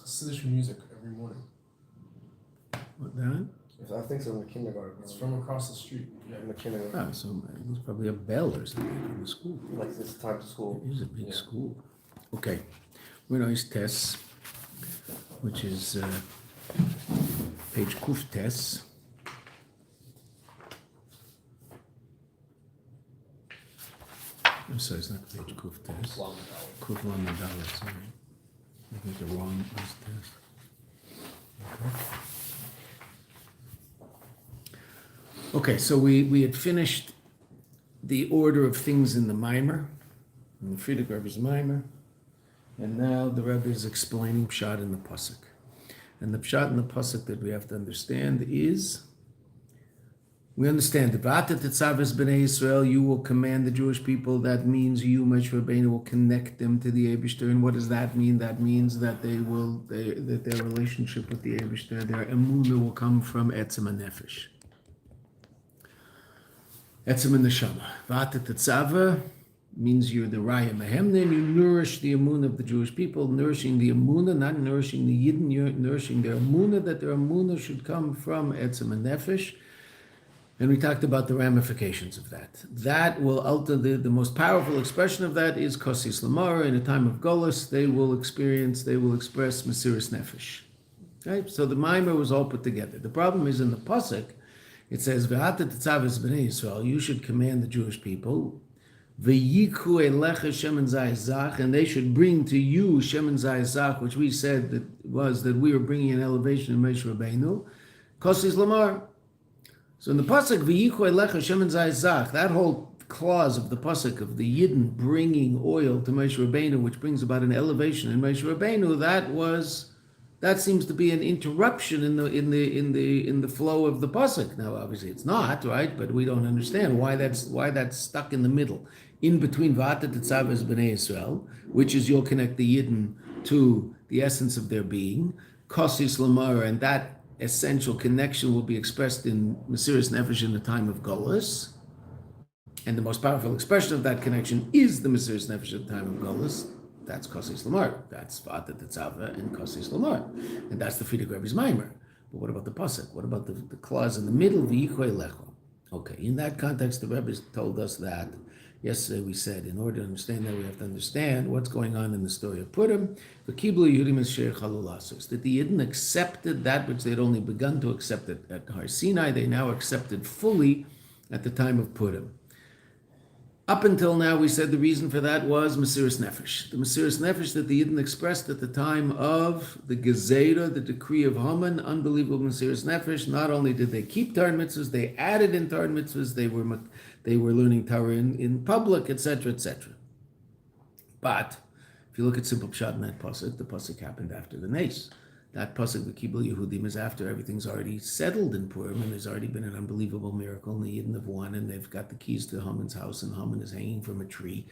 It's Hasidic music every morning. What, that? I think so in the kindergarten. It's from across the street. Yeah. In the kindergarten. Oh, so it was probably a bell or something from the school. Like this time to school. It is a big Yeah. school. Okay. We're going to tests, which is page Kuf tests. I'm sorry, it's not page Kuf test. Kuf Lamed Dalet, sorry. I think the wrong is test. Okay, so we had finished the order of things in the mimer, in the Friedrich Rebbe's mimer, and now the Rebbe is explaining Pshat in the Pasuk. And the Pshat in the Pasuk that we have to understand is, we understand the Veata tetzave b'nei Yisrael, you will command the Jewish people. That means you, Moshe Rabbeinu, will connect them to the Eibishter. And what does that mean? That means that that their relationship with the Eibishter, their emunah will come from etzem nefesh. Etzem neshama. Veata tetzave means you're the raya mehemnim. You nourish the emunah of the Jewish people, nourishing the emunah, not nourishing the yidden. You're nourishing their emunah, that their emunah should come from etzem nefesh. And we talked about the ramifications of that. That will ultimately, the most powerful expression of that is kosis lamar. In a time of golus, they will express mesiras nefesh. Okay, so the mimer was all put together. The problem is in the pasuk, it says ve'ata tetzave b'nei Yisrael. You should command the Jewish people. Ve'yikhu elecha shemen zayzach, and they should bring to you shemen zayzach, which we said that we were bringing an elevation in Moshe Rabbeinu. Kosis lamar. So in the pasuk, v'yichu elecha shemen zayzach, that whole clause of the pasuk of the Yidden bringing oil to Moshe Rabbeinu, which brings about an elevation in Moshe Rabbeinu, that seems to be an interruption in the flow of the pasuk. Now, obviously, it's not right, but we don't understand why that's stuck in the middle, in between Veata tetzave b'nei Yisrael, which is you'll connect the Yidden to the essence of their being, kosis lamar, and that essential connection will be expressed in mesiras nefesh in the time of golus, and the most powerful expression of that connection is the mesiras nefesh at the time of golus. That's kosis lamar. That's Veata tetzave and kosis lamar, and that's the Friedrich Rebbe's mimer. But what about the pasuk? What about the clause in the middle? V'yichu elecha. Okay, in that context, the Rebbe told us that. Yesterday we said, in order to understand that, we have to understand what's going on in the story of Purim. That the Yidden accepted that which they'd only begun to accept at Har Sinai. They now accepted fully at the time of Purim. Up until now, we said the reason for that was mesiras nefesh. The mesiras nefesh that the Yidden expressed at the time of the Gezerah, the decree of Haman, unbelievable mesiras nefesh. Not only did they keep Torah mitzvahs, they added in Torah mitzvahs. They were learning Torah in public, etc., etc. But if you look at simple pshat in that pasuk, the pasuk happened after the Nes. That pasuk, the Kibul Yehudim, is after everything's already settled in Purim, and there's already been an unbelievable miracle, and the Yidden have won, and they've got the keys to Haman's house, and Haman is hanging from a tree,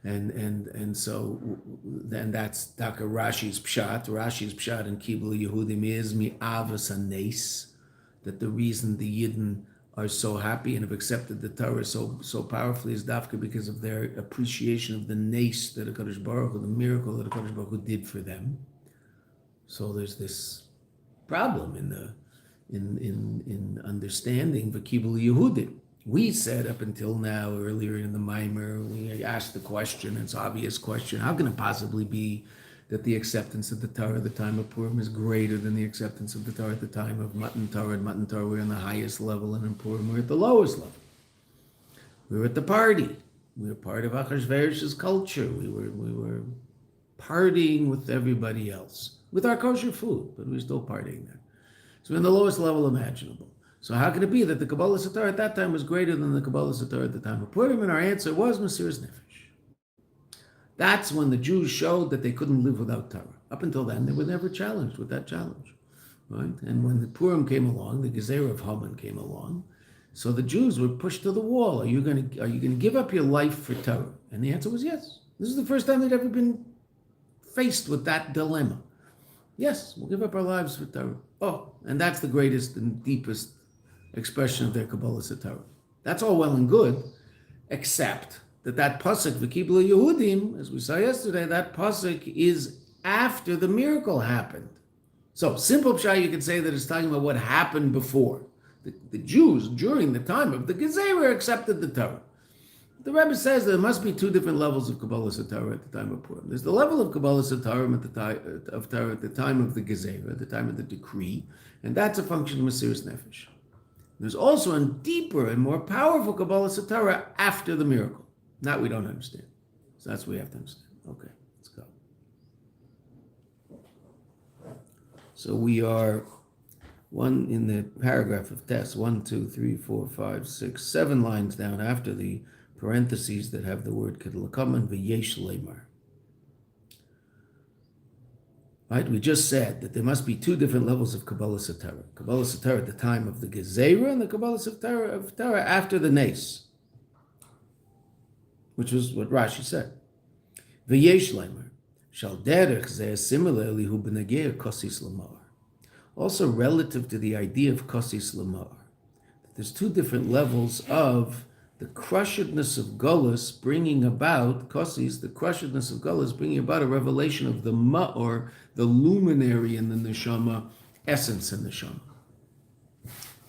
and so then that's Dr. Rashi's pshat. Rashi's pshat in Kibul Yehudim is mi'avas hanes, that the reason the Yidden are so happy and have accepted the Torah so powerfully is dafka because of their appreciation of the nes that HaKadosh Baruch Hu, the miracle that HaKadosh Baruch Hu did for them. So there's this problem in understanding v'kibul Yehudim. We said up until now, earlier in the mimer, we asked the question, it's an obvious question, how can it possibly be that the acceptance of the Torah at the time of Purim is greater than the acceptance of the Torah at the time of Matan Torah? And Matan Torah, we're in the highest level, and in Purim, we're at the lowest level. We were at the party. We were part of Achashverosh's culture. We were partying with everybody else, with our kosher food, but we were still partying there. So we're in the lowest level imaginable. So how can it be that the Kabbalah Torah at that time was greater than the Kabbalah Torah at the time of Purim? And our answer was mesiras nefesh. That's when the Jews showed that they couldn't live without Torah. Up until then, they were never challenged with that challenge, right? And when the Purim came along, the Gezerah of Haman came along, so the Jews were pushed to the wall. Are you going to give up your life for Torah? And the answer was yes. This is the first time they'd ever been faced with that dilemma. Yes, we'll give up our lives for Torah. Oh, and that's the greatest and deepest expression of their Kabbalah Torah. That's all well and good, except that pasuk v'kibul Yehudim, as we saw yesterday, that pasuk is after the miracle happened. So, simple pshat, you could say that it's talking about what happened before. The Jews, during the time of the Gezerah, accepted the Torah. The Rebbe says there must be two different levels of Kabbalah Torah at the time of Purim. There's the level of Kabbalah Torah at the time of the Gezerah, at the time of the decree, and that's a function of Mesiras Nefesh. There's also a deeper and more powerful Kabbalah Torah after the miracle. That we don't understand. So that's what we have to understand. Okay, let's go. So we are one in the paragraph of test, 1, 2, 3, 4, 5, 6, 7 lines down after the parentheses that have the word Kedlakaman v'yesh lemar. Right, we just said that there must be two different levels of Kabbalah Torah. Kabbalah Torah at the time of the Gezerah and the Kabbalah Torah after the Nes, which was what Rashi said. V'yesh lemar shal derech zeh similarly hu b'negei kosis lamar. Also relative to the idea of kosis lamar, there's two different levels of the crushedness of Golus bringing about, kosis, the crushedness of Golus bringing about a revelation of the ma'or, the luminary in the neshama, essence in the neshama.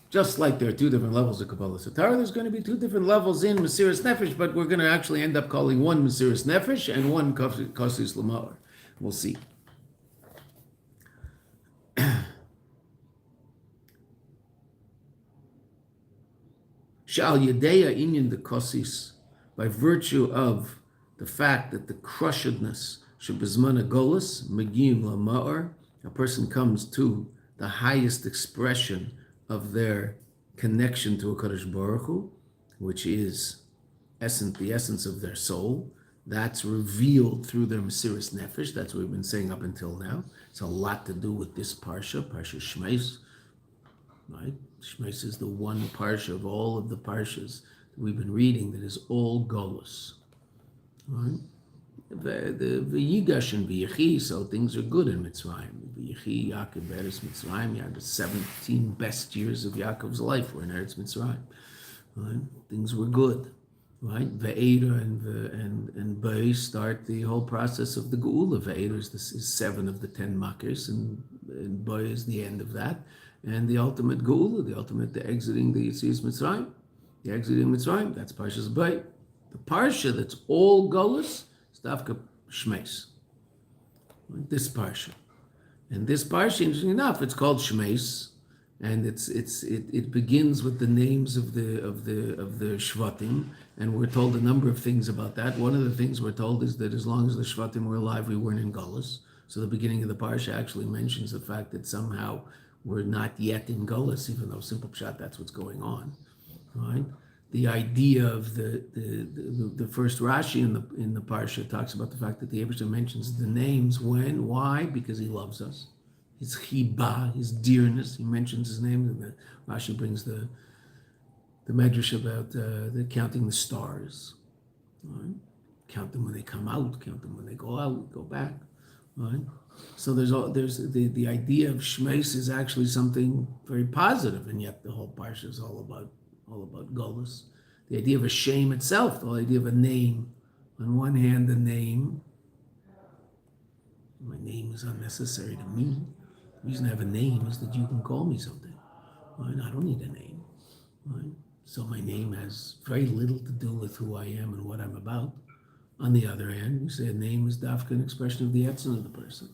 Just like there are two different levels of Kabbalah Torah, there's going to be two different levels in Mesiras Nefesh, but we're going to actually end up calling one Mesiras Nefesh and one kosis lamar. We'll see. Shal Yedeya Inyan the Kosis, by virtue of the fact that the crushedness Shebizmana Golus, Megim Lama'ar, a person comes to the highest expression of their connection to a Kadosh Baruch Hu, which is the essence of their soul. That's revealed through their Mesiras Nefesh. That's what we've been saying up until now. It's a lot to do with this Parsha Shmeis, right? Shmeis is the one parsha of all of the parshas that we've been reading that is all Golus. Right? The Yigash and V'yechi, so things are good in Mitzrayim. V'yechi, Yaakov, Eretz Mitzrayim, you had the 17 best years of Yaakov's life were in Eretz Mitzrayim. Right? Things were good. Right? Veata and Bay start the whole process of the Geula. Veata is 7 of the 10 makers, and Bay is the end of that. And the ultimate Geula, the exiting the Yetzias Mitzrayim, the exiting Mitzrayim, that's Parshas Bay. The Parsha that's all Golus is Davka Shmeis. This Parsha. And this Parsha, interesting enough, it's called Shmeis, and it begins with the names of the Shvatim, and we're told a number of things about that. One of the things we're told is that as long as the Shvatim were alive, we weren't in Golus. So the beginning of the Parsha actually mentions the fact that somehow we're not yet in Golus, even though simple pshat, that's what's going on, right? The idea of the first Rashi in the Parsha talks about the fact that the Eibusher mentions the names when, why? Because he loves us. His chiba, his dearness, he mentions his name, and the Rashi brings the medrash about the counting the stars, right? Count them when they come out, count them when they go out, go back, right? So there's the idea of Shmeis is actually something very positive, and yet the whole parsha is all about Golus. The idea of a shame itself, the whole idea of a name. On one hand, the name. My name is unnecessary to me. The reason I have a name is that you can call me something. Right? I don't need a name. Right? So my name has very little to do with who I am and what I'm about. On the other hand, you say a name is dafka, an expression of the etzem of the person.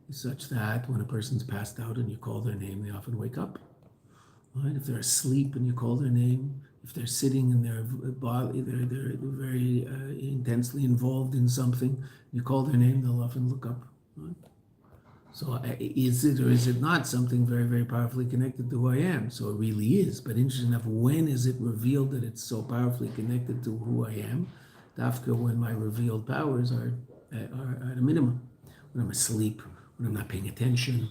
It's such that when a person's passed out and you call their name, they often wake up. Right? If they're asleep and you call their name, if they're sitting in their body, they're very intensely involved in something, you call their name, they'll often look up. Right? So is it or is it not something very, very powerfully connected to who I am? So it really is. But interesting enough, when is it revealed that it's so powerfully connected to who I am? Dafka, when my revealed powers are at a minimum. When I'm asleep, when I'm not paying attention.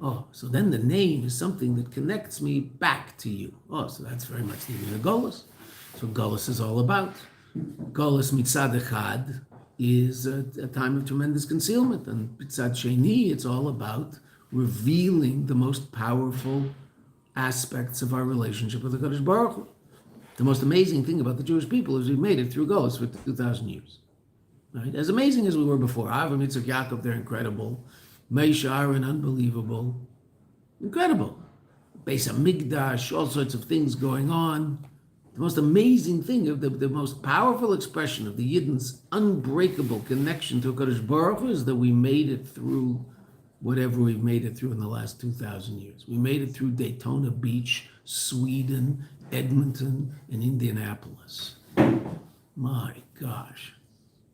Oh, so then the name is something that connects me back to you. Oh, so that's very much the meaning of Golus. So Golus is all about. Golus mitzad echad is a time of tremendous concealment, and mitzad sheni, it's all about revealing the most powerful aspects of our relationship with the Kadosh Baruch Hu. The most amazing thing about the Jewish people is we've made it through Golus for 2,000 years. Right? As amazing as we were before, Avram, Yitzchak, Yaakov, they're incredible. Moshe, Aaron, unbelievable. Incredible. Beis Hamikdash, all sorts of things going on. The most amazing thing, the most powerful expression of the Yidden's unbreakable connection to HaKadosh Baruch Hu is that we made it through whatever we've made it through in the last 2,000 years. We made it through Daytona Beach, Sweden, Edmonton, and Indianapolis. My gosh.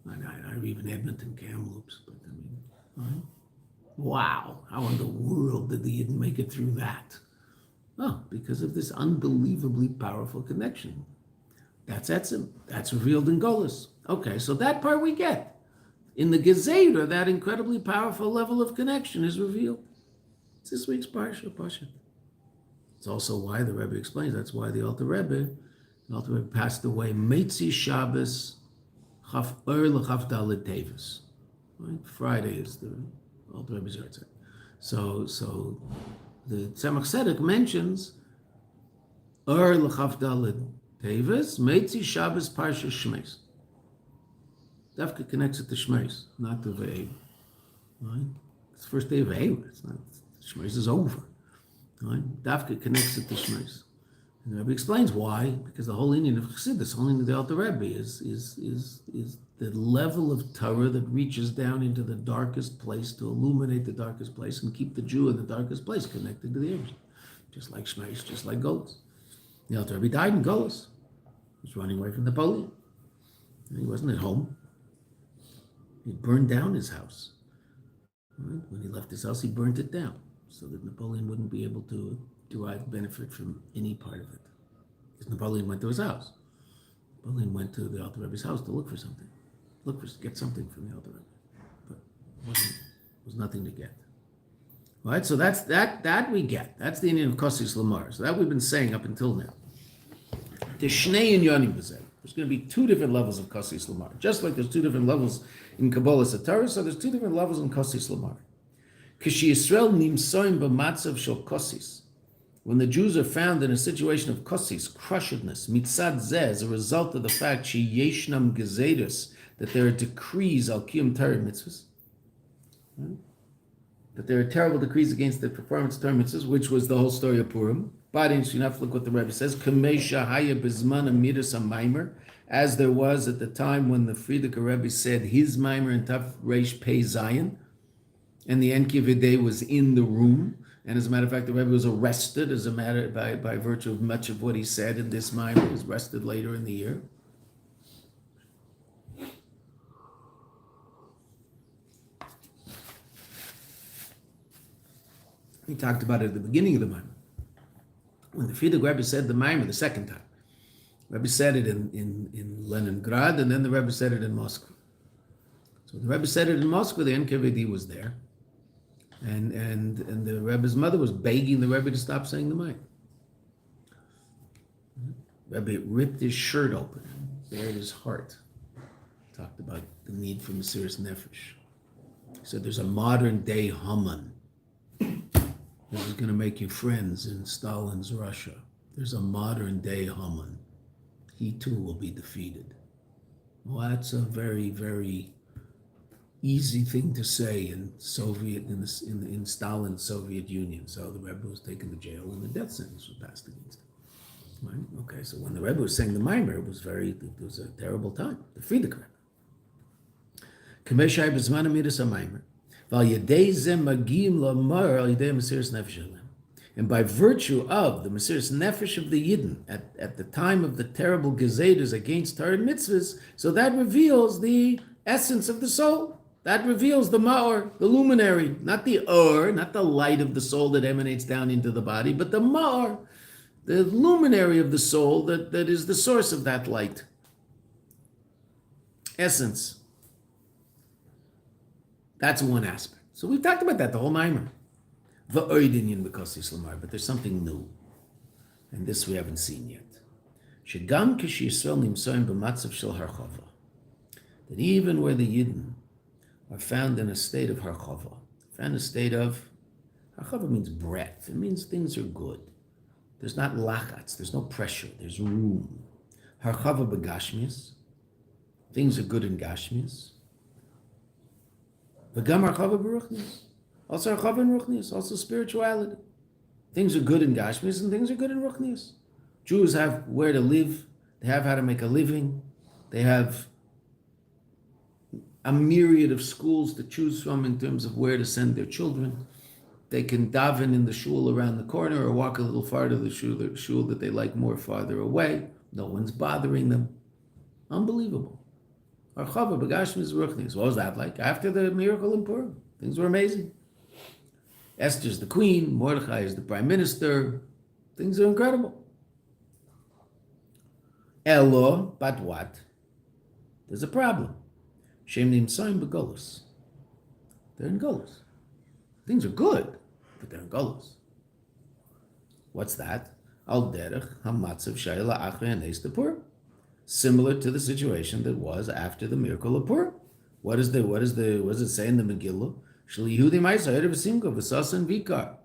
Or even Edmonton, Kamloops. But I mean, right? Wow. How in the world did the Yidden make it through that? Oh, because of this unbelievably powerful connection. That's etzem. That's revealed in Golus. Okay, so that part we get. In the Gezerah, that incredibly powerful level of connection is revealed. It's this week's Parsha. It's also why the Rebbe explains, that's why the Alter Rebbe passed away, Meitzi Shabbos, Chaf L'Chaf Daled Tevis. Right? Friday is the Alter Rebbe's Yahrzeit. So the Tzemach Tzedek mentions L'Chaf Daled Tevis, Meitzi Shabbos Parsha Shmeis. Dafka connects it to Shmeis, not to Ve'eva. Right? It's the first day of Ve'eva. It's not, Shmeis is over. Right? Dafka connects it to Shmeis. And the Rebbe explains why, because the whole Indian of Chassidus, the whole Indian of the Alter Rebbe is the level of Torah that reaches down into the darkest place to illuminate the darkest place and keep the Jew in the darkest place connected to the Eibishter. Just like Shmeis, just like Golus. The Alter Rebbe died in Golus. He was running away from Napoleon. And he wasn't at home. He burned down his house. Right? When he left his house, he burnt it down so that Napoleon wouldn't be able to derive benefit from any part of it. Because Napoleon went to his house. Napoleon went to the Alter Rebbe's house to look for something. Get something from the Alter Rebbe. But was nothing to get. All right, so that we get. That's the Indian of Kosis Lamar. So that we've been saying up until now. Tishnei and Yonim B'zeh. There's going to be two different levels of Kosis Lamar. Just like there's two different levels in Kabbalah Satarah, so there's two different levels in Kosis Lamar. Kishi Yisrael nimsoim b'matzav shel kosis. When the Jews are found in a situation of kosis, crushedness, mitzad zeh, as a result of the fact she yeshnam gezeiros, that there are decrees al kiyum Torah mitzvahs, that there are terrible decrees against the performance of Torah mitzvahs, which was the whole story of Purim. But in Shinaf, look what the Rebbe says, Kamei shahaya bizman amidas ha-maimer, as there was at the time when the Frierdiker Rebbe said his maimer in Tav Reish Pei Zion, and the Enkividei was in the room. And as a matter of fact, the Rebbe was arrested by virtue of much of what he said in this maimer. He was arrested later in the year. He talked about it at the beginning of the maimer. When the Frierdiker Rebbe said the maimer the second time, the Rebbe said it in Leningrad, and then the Rebbe said it in Moscow. So the Rebbe said it in Moscow, the NKVD was there. And the Rebbe's mother was begging the Rebbe to stop saying the mic. Rebbe ripped his shirt open, bared his heart. Talked about the need for Mesiras Nefesh. He said there's a modern day Haman. This is going to make you friends in Stalin's Russia. There's a modern day Haman. He too will be defeated. Well, that's a very, very easy thing to say in Stalin's Soviet Union. So the Rebbe was taken to jail and the death sentence was passed against him. Right? Okay, so when the Rebbe was saying the Maimer, it was a terrible time. The Frierdiker Rebbe. Kameshai b'zman amidas ha-Maimer, v'al yedei zeh magiyim lamar al yedei Mesiras Nefesh alem. And by virtue of the Mesiras Nefesh of the Yidden at the time of the terrible gezedas against Torah mitzvahs, so that reveals the essence of the soul. That reveals the ma'or, the luminary, not the not the light of the soul that emanates down into the body, but the ma'or, the luminary of the soul that is the source of that light. Essence. That's one aspect. So we've talked about that, the whole Maimer. But there's something new. And this we haven't seen yet. That even where the Yidden are found in a state of harchava, found a state of, harchava means breadth. It means things are good. There's not lachatz, there's no pressure, there's room. Harchava begashmias, things are good in gashmias. V'gam harchava b'ruchnius. Also harchava in ruchnius, also spirituality. Things are good in Gashmis and things are good in ruchnius. Jews have where to live. They have how to make a living. They have a myriad of schools to choose from in terms of where to send their children. They can daven in the shul around the corner or walk a little farther to the shul that they like more farther away. No one's bothering them. Unbelievable. Archava b'gashmis ruchnis. What was that like? After the miracle in Purim, things were amazing. Esther's the queen. Mordechai is the prime minister. Things are incredible. Elo, but what? There's a problem. Shem nimtzayim b'golus. They're in golus. Things are good, but they're in golus. What's that? Al derech hamatzav shayla achre hanes de Purim. Similar to the situation that was after the miracle of Purim. What does it say in the Megillah? Shli Yehudi ma'isa erev simcha v'sasan vikar.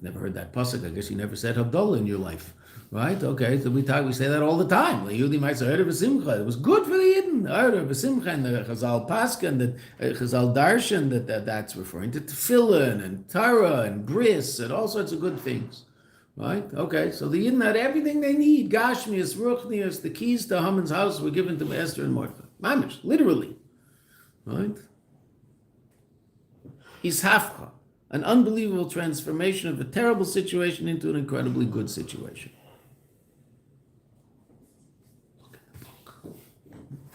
Never heard that pasuk. I guess you never said Havdalah in your life, right? Okay, so we say that all the time. Yehudi ma'isa erev simcha. It was good for the Yidden. Erev simcha, and the Chazal Paskan, that Chazal Darshan, that's referring to Tefillin and Torah and Bris and all sorts of good things. Right? Okay, so the Yidden had everything they need. Gashmias, Ruchnias, the keys to Haman's house were given to Esther and Mordechai. Mamish, literally. Right? Ishafcha, an unbelievable transformation of a terrible situation into an incredibly good situation. Look at the book.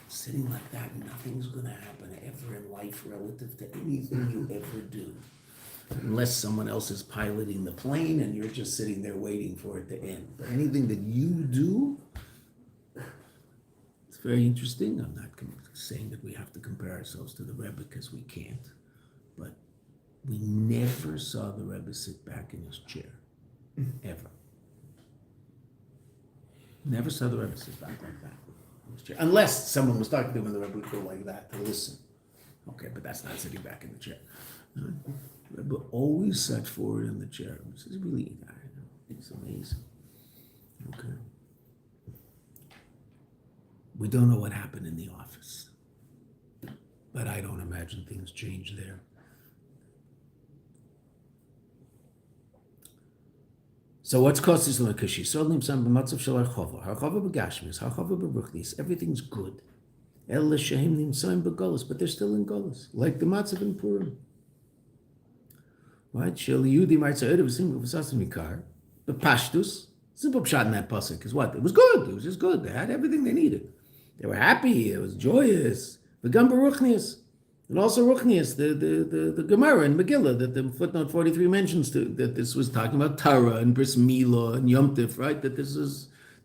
Sitting like that, nothing's going to happen ever in life relative to anything you ever do. Unless someone else is piloting the plane and you're just sitting there waiting for it to end. But anything that you do, it's very interesting. I'm not saying that we have to compare ourselves to the Rebbe because we can't. But we never saw the Rebbe sit back in his chair. Ever. Never saw the Rebbe sit back like that in his chair. Unless someone was talking to him and the Rebbe would go like that to listen. Okay, but that's not sitting back in the chair. Rebbe always sat forward in the chair. This is really, it's amazing. Okay. We don't know what happened in the office, but I don't imagine things changed there. So what's caused this Kashi? Everything's good. But they're still in Golos, like the matzav in Purim. Right? The Pashtus, simple pshat in that pasuk is what? It was good. It was just good. They had everything they needed. They were happy. It was joyous. V'gam Ruchnius. And also Ruchnius, the Gemara in Megillah that the footnote 43 mentions that this was talking about Torah and Bris Milah and Yom Tif, right? That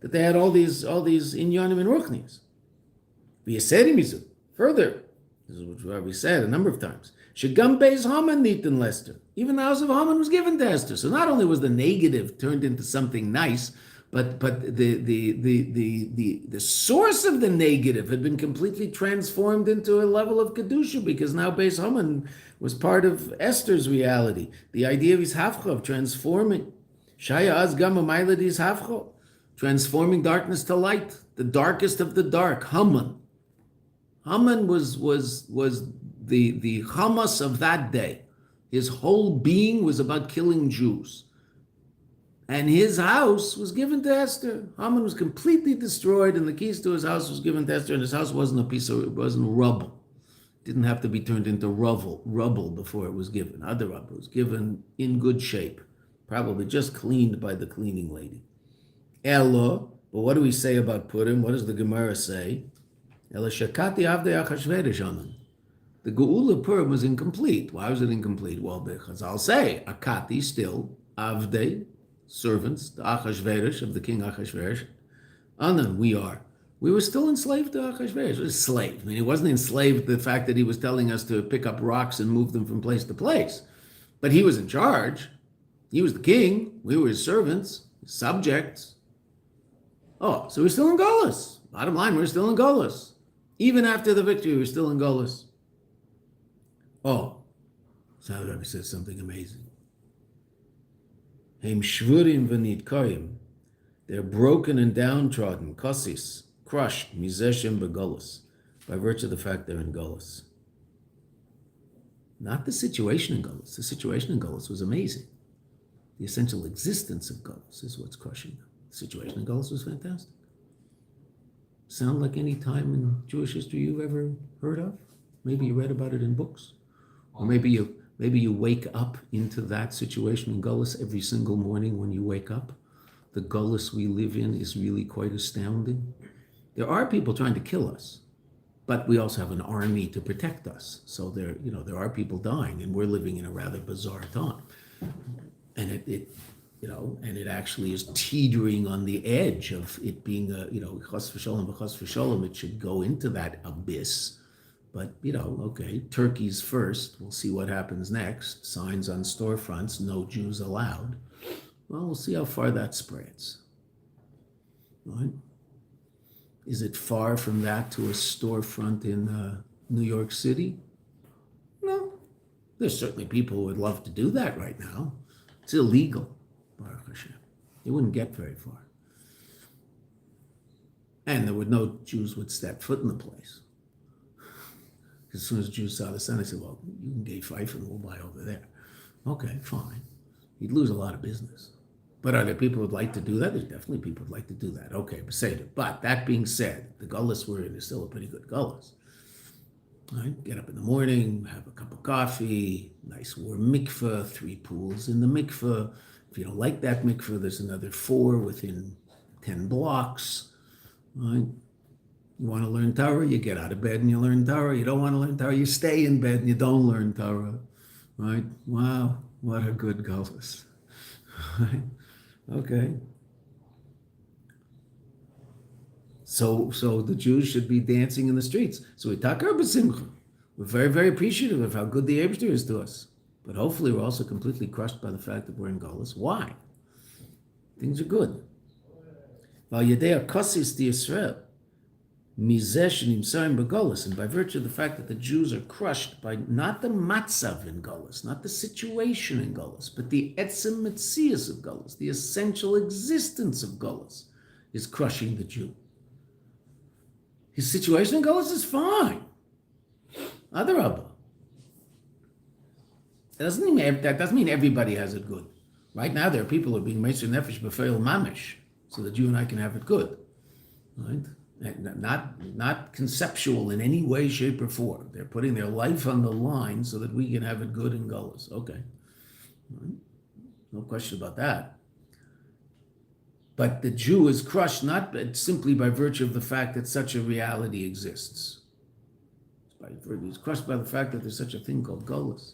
they had all these inyanim and Ruchnius. Further, this is what we said a number of times. Shegam Beis Haman nitin Lester. Even the house of Haman was given to Esther. So not only was the negative turned into something nice, but the source of the negative had been completely transformed into a level of kedusha, because now Beis Haman was part of Esther's reality. The idea of ishafcha, of transforming shaya az gam u'mayled ishafcha, transforming darkness to light, the darkest of the dark. Haman was the Hamas of that day. His whole being was about killing Jews. And his house was given to Esther. Haman was completely destroyed, and the keys to his house was given to Esther, and his house wasn't it wasn't rubble. It didn't have to be turned into rubble before it was given. Other rubble. It was given in good shape, probably just cleaned by the cleaning lady. Elo, but what do we say about Purim? What does the Gemara say? Elo shakati avdei Achashverosh Haman. The Geula Purim was incomplete. Why was it incomplete? Well, because I'll say, Akati still, Avdei, servants, the Achashverosh, of the king Achashverosh. Anan, we were still enslaved to Achashverosh. It was slave. I mean, he wasn't enslaved to the fact that he was telling us to pick up rocks and move them from place to place. But he was in charge. He was the king. We were his servants, his subjects. Oh, so we're still in Golos. Bottom line, we're still in Golos. Even after the victory, we're still in Golos. Oh, so the Rebbe says something amazing. Heim shvurim v'nidkoyim. They're broken and downtrodden, kosis, crushed, mizeshem begolus, by virtue of the fact they're in Golus. Not the situation in Golos. The situation in Golos was amazing. The essential existence of Golos is what's crushing them. The situation in Golos was fantastic. Sound like any time in Jewish history you've ever heard of? Maybe you read about it in books. Or maybe you wake up into that situation in Golos every single morning when you wake up. The Golos we live in is really quite astounding. There are people trying to kill us, but we also have an army to protect us. So there are people dying, and we're living in a rather bizarre time. And it actually is teetering on the edge of it being chas v'sholom, it should go into that abyss. But, okay, turkeys first. We'll see what happens next. Signs on storefronts, no Jews allowed. Well, we'll see how far that spreads. Right? Is it far from that to a storefront in New York City? No. There's certainly people who would love to do that right now. It's illegal, Baruch Hashem. They wouldn't get very far. And no Jews would step foot in the place. As soon as Jews saw the sign, they said, well, you can gay fife and we'll buy over there. Okay, fine. You'd lose a lot of business. But are there people who would like to do that? There's definitely people who would like to do that. Okay, Beseder. But that being said, the gullus we're in is still a pretty good gullus. Right? Get up in the morning, have a cup of coffee, nice warm mikveh, 3 pools in the mikveh. If you don't like that mikveh, there's another 4 within 10 blocks. Right? You want to learn Torah, you get out of bed and you learn Torah. You don't want to learn Torah, you stay in bed and you don't learn Torah. Right? Wow, what a good gullus. Right? Okay. So the Jews should be dancing in the streets. So we takar b'simcha. We're very, very appreciative of how good the Eibishter is to us. But hopefully we're also completely crushed by the fact that we're in Golus. Why? Things are good. Val yedei kosis di Yisrael, mizeh shenimsarim b'Golus, and by virtue of the fact that the Jews are crushed by not the matzav in Golus, not the situation in Golus, but the etzem metzias of Golus, the essential existence of Golus, is crushing the Jew. His situation in Golus is fine. Adarabba. That doesn't mean everybody has it good. Right now, there are people who are being meiser nefesh b'feil mamish, so that you and I can have it good. Right? Not conceptual in any way, shape, or form. They're putting their life on the line so that we can have it good in Golus. Okay. Right? No question about that. But the Jew is crushed not simply by virtue of the fact that such a reality exists. He's crushed by the fact that there's such a thing called Golus.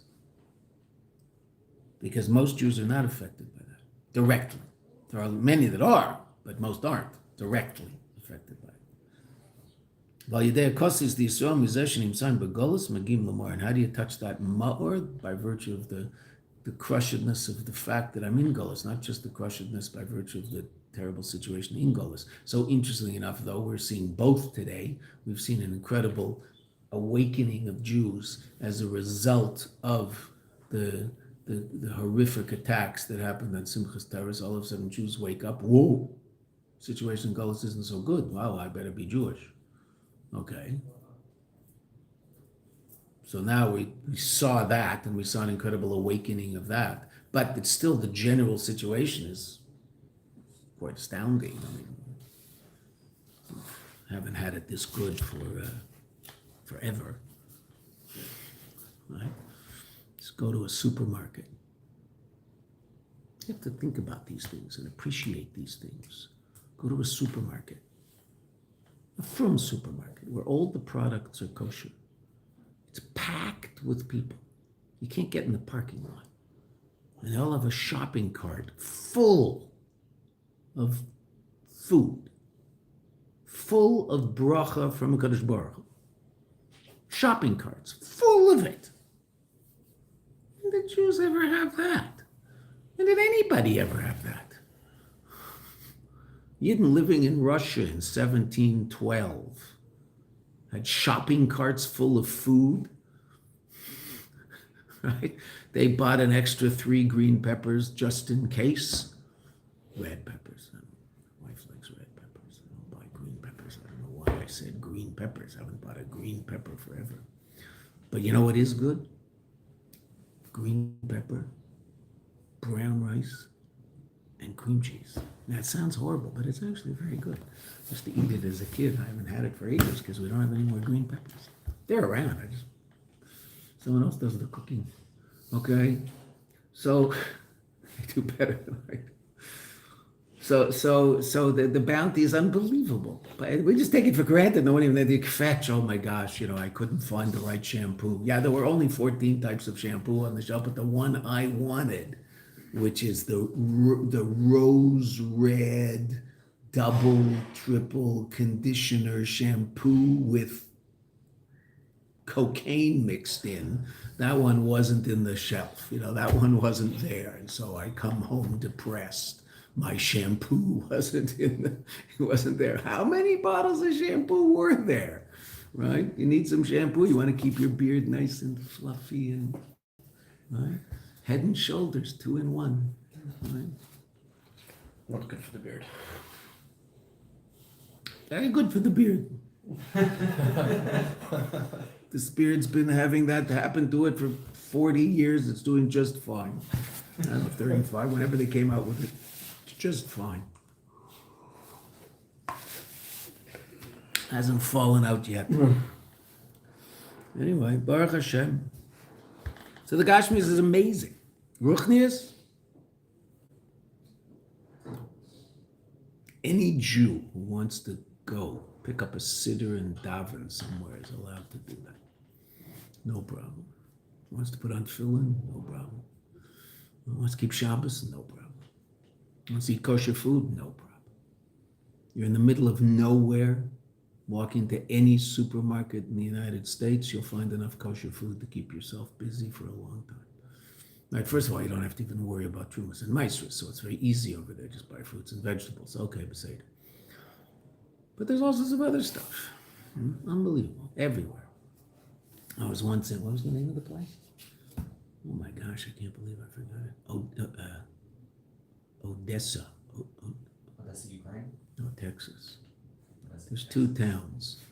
Because most Jews are not affected by that directly. There are many that are, but most aren't directly affected by it. And how do you touch that ma'or? By virtue of the crushedness of the fact that I'm in Golus, not just the crushedness by virtue of the terrible situation in Golus. So interestingly enough, though, we're seeing both today. We've seen an incredible awakening of Jews as a result of the horrific attacks that happened on Simchas Torah. All of a sudden, Jews wake up. Whoa, situation in Golus isn't so good. Wow, I better be Jewish. Okay. So now we saw that, and we saw an incredible awakening of that. But it's still the general situation is quite astounding. I mean, haven't had it this good for forever. Right? Just go to a supermarket. You have to think about these things and appreciate these things. Go to a supermarket, a frum supermarket, where all the products are kosher. It's packed with people. You can't get in the parking lot. And they all have a shopping cart full of food, full of bracha from HaKadosh Baruch Hu. Shopping carts, full of it. When did Jews ever have that? When did anybody ever have that? Yidden living in Russia in 1712 had shopping carts full of food, right? They bought an extra 3 green peppers just in case. Red peppers. My wife likes red peppers. I don't buy green peppers. I don't know why I said green peppers. I haven't bought a green pepper forever. But you know what is good? green pepper, brown rice, and cream cheese. Now, it sounds horrible, but it's actually very good. I used to eat it as a kid. I haven't had it for ages because we don't have any more green peppers. They're around. Someone else does the cooking. Okay? So, I do better than I do. So the bounty is unbelievable. But we just take it for granted. No one even had the fetch. Oh my gosh, I couldn't find the right shampoo. Yeah, there were only 14 types of shampoo on the shelf, but the one I wanted, which is the rose red double, triple conditioner shampoo with cocaine mixed in, that one wasn't in the shelf. That one wasn't there. And so I come home depressed. My shampoo wasn't there. How many bottles of shampoo were there? Right? You need some shampoo. You want to keep your beard nice and fluffy and right? Head and shoulders, 2 in 1. Right? Not good for the beard. Very good for the beard. This beard's been having that happen to it for 40 years. It's doing just fine. I don't know, 35, whenever they came out with it. It's just fine. Hasn't fallen out yet. Anyway, Baruch Hashem. So the Gashmias is amazing. Ruchnias, any Jew who wants to go pick up a siddur and daven somewhere is allowed to do that. No problem. Wants to put on tefillin? No problem. Wants to keep Shabbos? No problem. Wants to eat kosher food? No problem. You're in the middle of nowhere. Walk into any supermarket in the United States, you'll find enough kosher food to keep yourself busy for a long time. Right, first of all, you don't have to even worry about trumas and maestros, so it's very easy over there. Just buy fruits and vegetables. Okay, beside. But there's all sorts of other stuff. Unbelievable. Everywhere. I was once in, what was the name of the place? Oh my gosh, I can't believe I forgot it. Odessa. Odessa, Ukraine? No, Texas. There's 2 towns,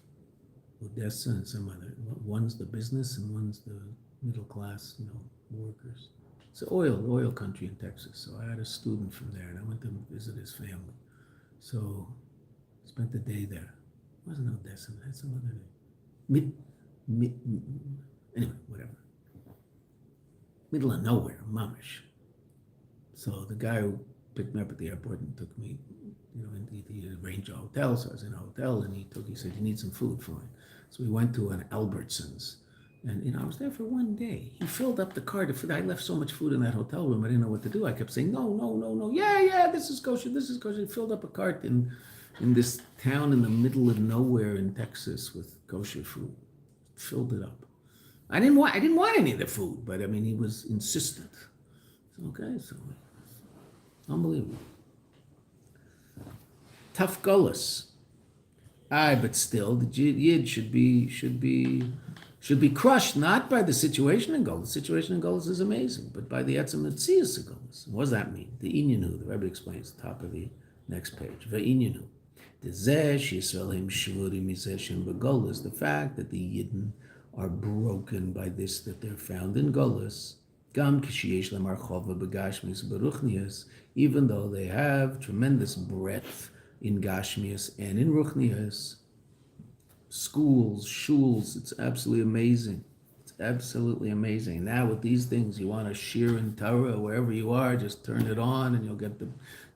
Odessa and some other. One's the business and one's the middle class, workers. It's an oil country in Texas. So I had a student from there and I went to visit his family. So I spent the day there. It wasn't Odessa, it had some other name. Anyway, whatever. Middle of nowhere, mamish. So the guy who picked me up at the airport and took me, he arranged a hotel, so I was in a hotel, and he said, you need some food, fine. So we went to an Albertsons, and I was there for one day. He filled up the cart of food. I left so much food in that hotel room, I didn't know what to do. I kept saying, no, yeah, this is kosher. He filled up a cart in this town in the middle of nowhere in Texas with kosher food. Filled it up. I didn't want any of the food, but he was insistent. Okay, so unbelievable. Tough gullus. But still, the Yid should be crushed not by the situation in gullus. The situation in gullus is amazing, but by the etzem metzius of gullus. What does that mean? The inyanu, the Rebbe explains at the top of the next page. Ve'inyanu. The fact that the Yidden are broken by this, that they're found in gullus, even though they have tremendous breadth in Gashmias and in Ruchnias, schools, shuls, it's absolutely amazing. It's absolutely amazing. Now with these things, you want to shir in Torah, wherever you are, just turn it on and you'll get the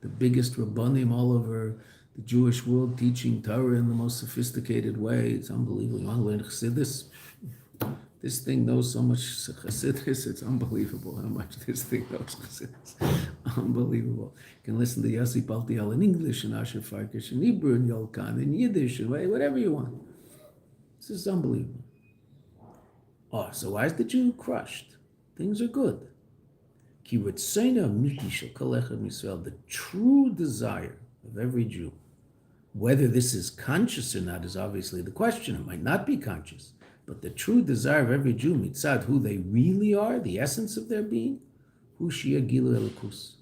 biggest rabbanim all over the Jewish world teaching Torah in the most sophisticated way. It's unbelievable. You want to learn Chassidus? This thing knows so much Chassidus, it's unbelievable how much this thing knows Chassidus. Unbelievable. You can listen to Yossi Paltiel in English and Asher Farkish in Hebrew and Yolkan in Yiddish and whatever you want. This is unbelievable. Oh, so why is the Jew crushed? Things are good. Ki ritzayna amiti shel kol echad Yisrael, the true desire of every Jew, whether this is conscious or not is obviously the question. It might not be conscious. But the true desire of every Jew, mitzad, who they really are, the essence of their being, hu shia gilu elokus,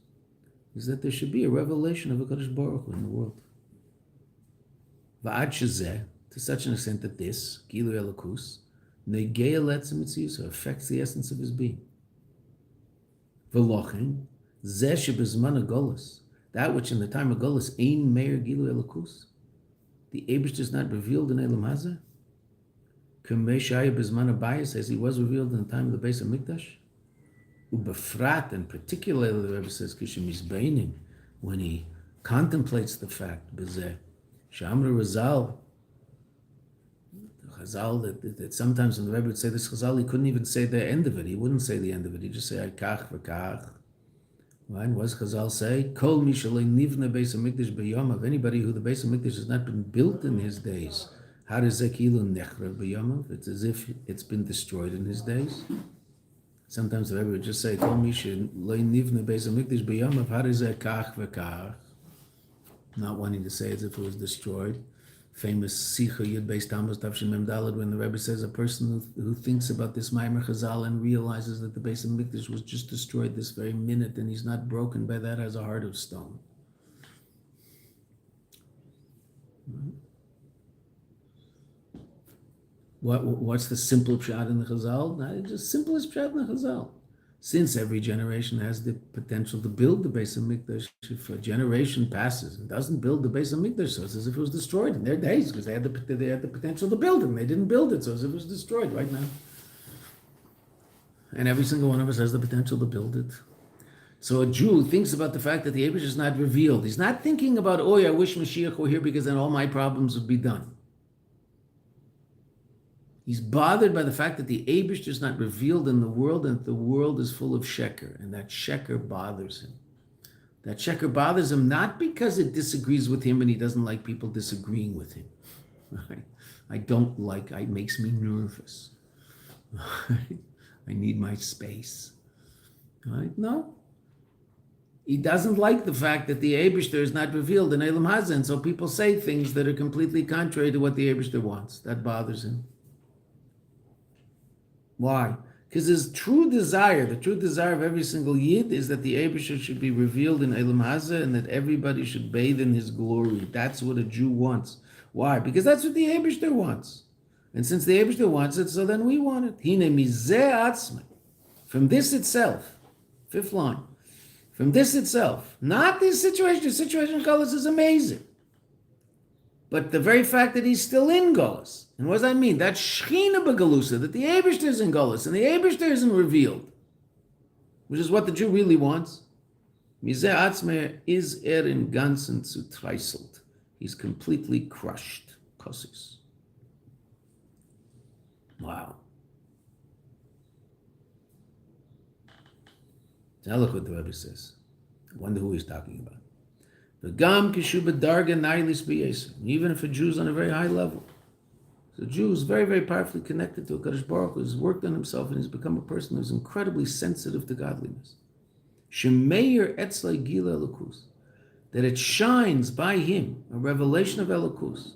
is that there should be a revelation of HaKadosh Baruch Hu in the world. Va'ad shezeh, to such an extent that this, gilu elokus, negea letzem mitzius, affects the essence of his being. V'lochen, zeh shebezman hagolus, that which in the time of Golus, ein meir gilu elokus, the Eibush is not revealed in Elam Hazeh, k'mei shaya bezman habayis, as he was revealed in the time of the Beis HaMikdash, ubefrat, and particularly the Rebbe says, kishim izbeinim, when he contemplates the fact, bezeh, shamra Razal, Chazal, that sometimes when the Rebbe would say this Chazal, he couldn't even say the end of it. He wouldn't say the end of it. He'd just say, Kach v'kach. Right? What does Chazal say? Kol mi shalei nivna Beis HaMikdash b'yomav. Anybody who the Beis HaMikdash has not been built in his days, how does zekilu nechrav b'yomav? It's as if it's been destroyed in his days. Sometimes the Rebbe would just say, Kol mi shalei nivna Beis HaMikdash b'yomav. How does kach v'kach? Not wanting to say as if it was destroyed. Famous Sicha Yud Beis Tammuz Tavshin Mem Daled, when the Rebbe says a person who thinks about this Maimer Chazal and realizes that the Beis HaMikdash was just destroyed this very minute and he's not broken by that, has a heart of stone. What's the simple pshat in the Chazal? Not just simplest pshat in the Chazal. Since every generation has the potential to build the Beis HaMikdash, if a generation passes and doesn't build the Beis HaMikdash, so it's as if it was destroyed in their days, because they had the potential to build it, and they didn't build it, so it's as if it was destroyed right now. And every single one of us has the potential to build it. So a Jew thinks about the fact that the Eibush is not revealed. He's not thinking about, oh, I wish Mashiach were here because then all my problems would be done. He's bothered by the fact that the Eibush is not revealed in the world and the world is full of sheker, and that sheker bothers him. That sheker bothers him not because it disagrees with him and he doesn't like people disagreeing with him. Right? It makes me nervous. Right? I need my space. Right? No. He doesn't like the fact that the Eibishter is not revealed in Elam Hazeh, and so people say things that are completely contrary to what the Eibishter wants. That bothers him. Why? Because his true desire, the true desire of every single Yid, is that the Eibishter should be revealed in Elam Hazeh and that everybody should bathe in his glory. That's what a Jew wants. Why? Because that's what the Eibishter wants. And since the Eibishter wants it, so then we want it. Hine mizeh atzmei. From this itself, fifth line, from this itself, not this situation. The situation in Golus is amazing. But the very fact that he's still in Golus, and what does that mean? That Shechina B'Galusa, that the Eibishter is in Golus, and the Eibishter isn't revealed, which is what the Jew really wants. Mizeh atzmei is in ganzen zu treiselt. He's completely crushed. Kosis. Wow. Now look what the Rebbe says. I wonder who he's talking about. V'gam kishu b'darga nailis b'yesem. Even if a Jew is on a very high level. So a Jew is very, very powerfully connected to a Kadosh Baruch Hu, who's worked on himself and he's become a person who's incredibly sensitive to godliness. Shemeir etzlei gila elokus. That it shines by him, a revelation of elokus.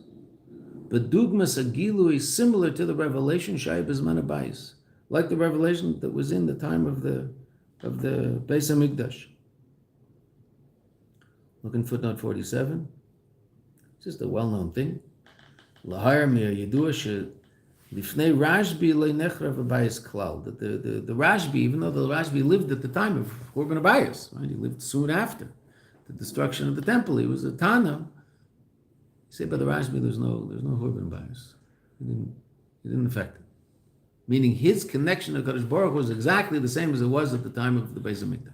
But dugmas agilu is similar to the revelation Shai Bezman Habayis, like the revelation that was in the time of the Beis HaMikdash. Look in footnote 47. It's just a well-known thing. Lahar mir yedua she lifnei Rashbi leinechrav Habayis klal. That the Rashbi, even though the Rashbi lived at the time of Korban Habayis, right? He lived soon after the destruction of the temple. He was a Tana. You say by the Rashbi, there's no Korban Habayis. It didn't affect it. Meaning his connection to Kadosh Baruch Hu was exactly the same as it was at the time of the Beis HaMikdash.